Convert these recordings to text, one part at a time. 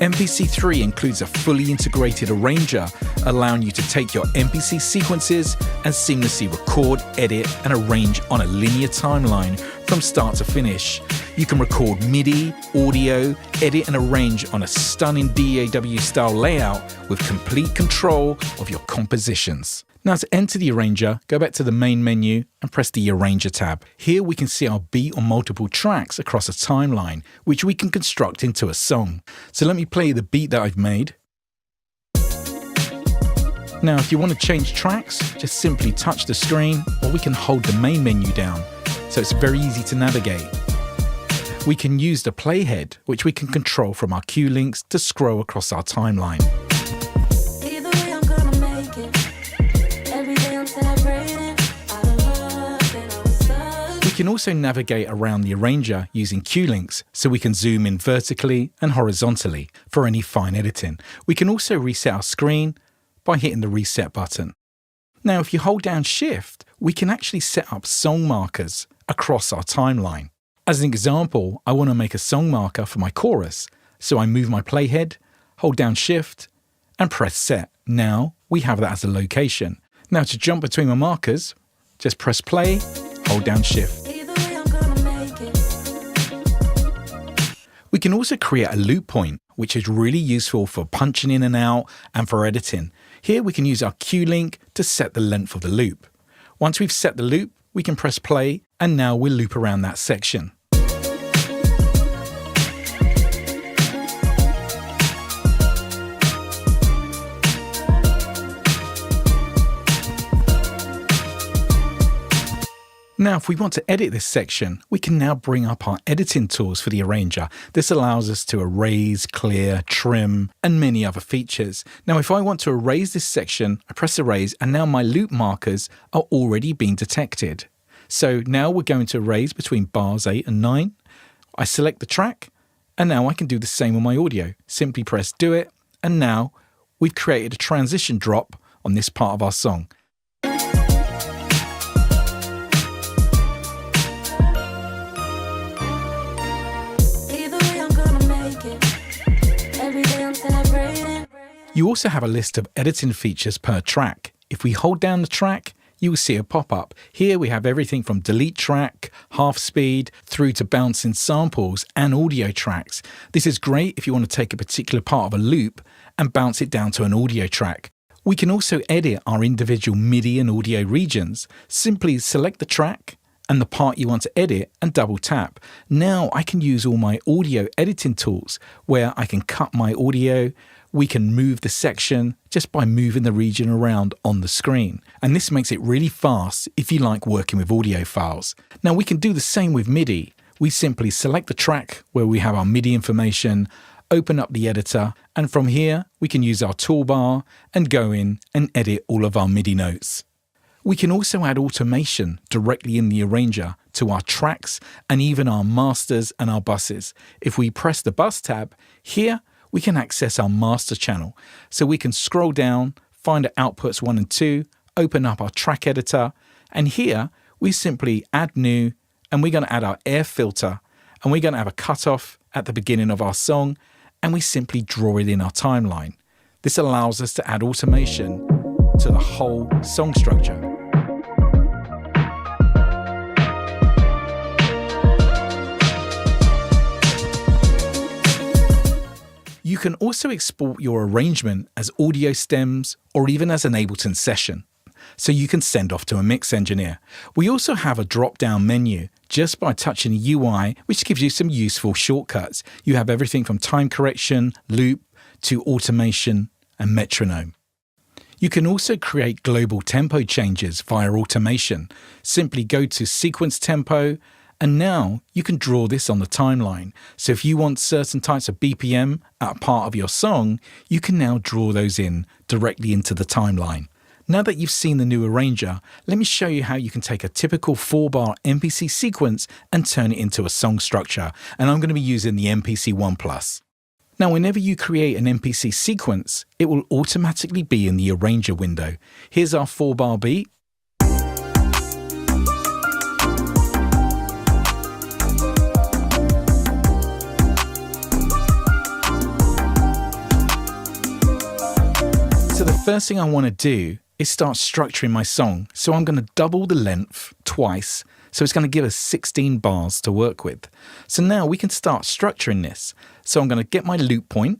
MPC3 includes a fully integrated arranger, allowing you to take your MPC sequences and seamlessly record, edit, and arrange on a linear timeline from start to finish. You can record MIDI, audio, edit and arrange on a stunning DAW-style layout with complete control of your compositions. Now to enter the arranger, go back to the main menu and press the Arranger tab. Here we can see our beat on multiple tracks across a timeline, which we can construct into a song. So let me play the beat that I've made. Now if you want to change tracks, just simply touch the screen, or we can hold the main menu down, so it's very easy to navigate. We can use the playhead, which we can control from our Q-links to scroll across our timeline. We can also navigate around the arranger using Q-links, so we can zoom in vertically and horizontally for any fine editing. We can also reset our screen by hitting the reset button. Now if you hold down Shift, we can actually set up song markers across our timeline. As an example, I want to make a song marker for my chorus, so I move my playhead, hold down Shift and press Set. Now we have that as a location. Now to jump between my markers, just press play, hold down Shift. We can also create a loop point, which is really useful for punching in and out and for editing. Here we can use our Q-link to set the length of the loop. Once we've set the loop, we can press play and now we'll loop around that section. Now, if we want to edit this section, we can now bring up our editing tools for the arranger. This allows us to erase, clear, trim, and many other features. Now, if I want to erase this section, I press erase, and now my loop markers are already being detected. So now we're going to erase between bars 8 and 9. I select the track, and now I can do the same on my audio. Simply press do it, and now we've created a transition drop on this part of our song. You also have a list of editing features per track. If we hold down the track, you will see a pop-up. Here we have everything from delete track, half speed, through to bouncing samples and audio tracks. This is great if you want to take a particular part of a loop and bounce it down to an audio track. We can also edit our individual MIDI and audio regions. Simply select the track and the part you want to edit and double tap. Now I can use all my audio editing tools where I can cut my audio. We can move the section just by moving the region around on the screen. And this makes it really fast if you like working with audio files. Now we can do the same with MIDI. We simply select the track where we have our MIDI information, open up the editor, and from here we can use our toolbar and go in and edit all of our MIDI notes. We can also add automation directly in the arranger to our tracks and even our masters and our buses. If we press the bus tab, here we can access our master channel. So we can scroll down, find our outputs 1 and 2, open up our track editor, and here we simply add new, and we're going to add our air filter, and we're going to have a cutoff at the beginning of our song, and we simply draw it in our timeline. This allows us to add automation to the whole song structure. You can also export your arrangement as audio stems or even as an Ableton session, so you can send off to a mix engineer. We also have a drop-down menu just by touching the UI, which gives you some useful shortcuts. You have everything from time correction, loop, to automation and metronome. You can also create global tempo changes via automation. Simply go to sequence tempo, and now you can draw this on the timeline. So if you want certain types of BPM at a part of your song, you can now draw those in directly into the timeline. Now that you've seen the new arranger, let me show you how you can take a typical 4-bar MPC sequence and turn it into a song structure. And I'm going to be using the MPC1+. Now, whenever you create an MPC sequence, it will automatically be in the arranger window. Here's our 4-bar beat. first thing I want to do is start structuring my song. So I'm going to double the length twice. So it's going to give us 16 bars to work with. So now we can start structuring this. So I'm going to get my loop point,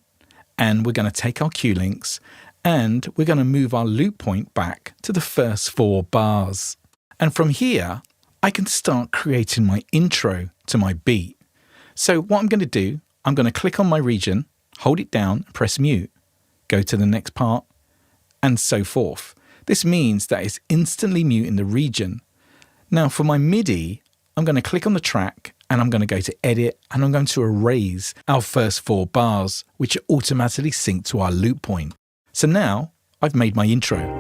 and we're going to take our Q-links, and we're going to move our loop point back to the first 4 bars. And from here, I can start creating my intro to my beat. So what I'm going to do, I'm going to click on my region, hold it down, press mute, go to the next part, and so forth. This means that it's instantly muting the region. Now for my MIDI, I'm going to click on the track, and I'm going to go to edit, and I'm going to erase our first 4 bars, which are automatically synced to our loop point. So now I've made my intro.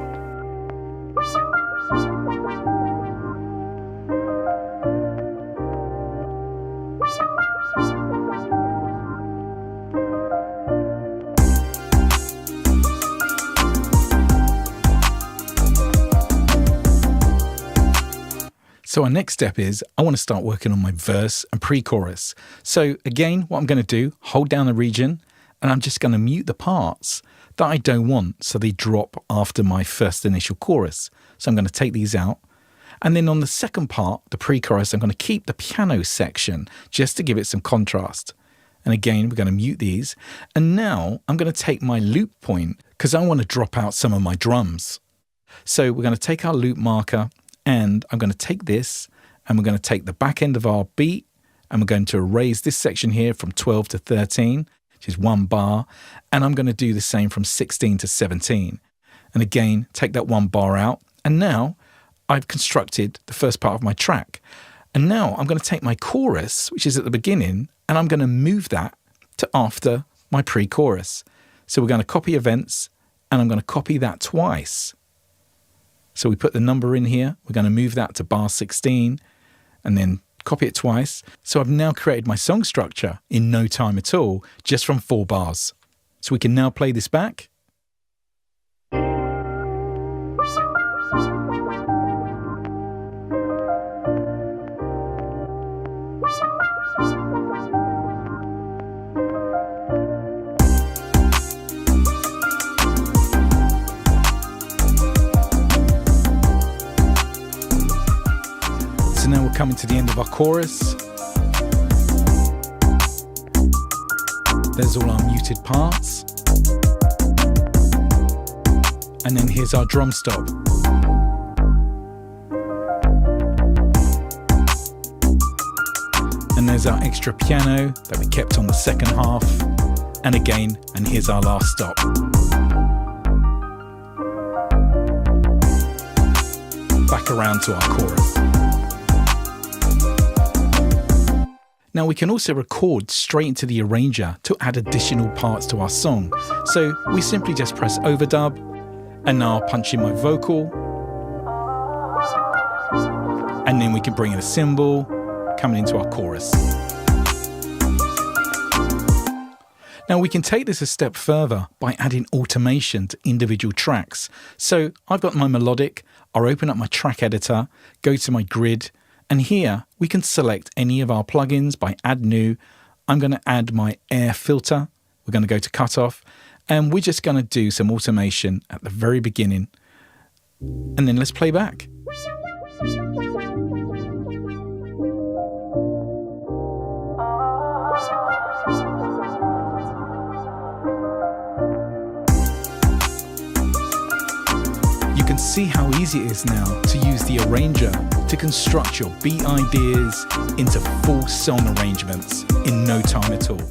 So our next step is I want to start working on my verse and pre-chorus. So again, what I'm going to do, hold down the region, and I'm just going to mute the parts that I don't want, so they drop after my first initial chorus. So I'm going to take these out. And then on the second part, the pre-chorus, I'm going to keep the piano section just to give it some contrast. And again, we're going to mute these. And now I'm going to take my loop point because I want to drop out some of my drums. So we're going to take our loop marker, and I'm going to take this, and we're going to take the back end of our beat, and we're going to erase this section here from 12 to 13, which is 1 bar, and I'm going to do the same from 16 to 17. And again, take that 1 bar out, and now I've constructed the first part of my track. And now I'm going to take my chorus, which is at the beginning, and I'm going to move that to after my pre-chorus. So we're going to copy events, and I'm going to copy that twice. So we put the number in here, we're going to move that to bar 16 and then copy it twice. So I've now created my song structure in no time at all, just from 4 bars. So we can now play this back. So now we're coming to the end of our chorus. There's all our muted parts. And then here's our drum stop. And there's our extra piano that we kept on the second half. And again, and here's our last stop. Back around to our chorus. Now we can also record straight into the arranger to add additional parts to our song. So we simply just press overdub, and now I'll punch in my vocal, and then we can bring in a cymbal coming into our chorus. Now we can take this a step further by adding automation to individual tracks. So I've got my melodic, I'll open up my track editor, go to my grid, and here we can select any of our plugins by add new. I'm going to add my air filter. We're going to go to cutoff, and we're just going to do some automation at the very beginning. And then let's play back. You can see how easy it is now to use the arranger to construct your beat ideas into full song arrangements in no time at all.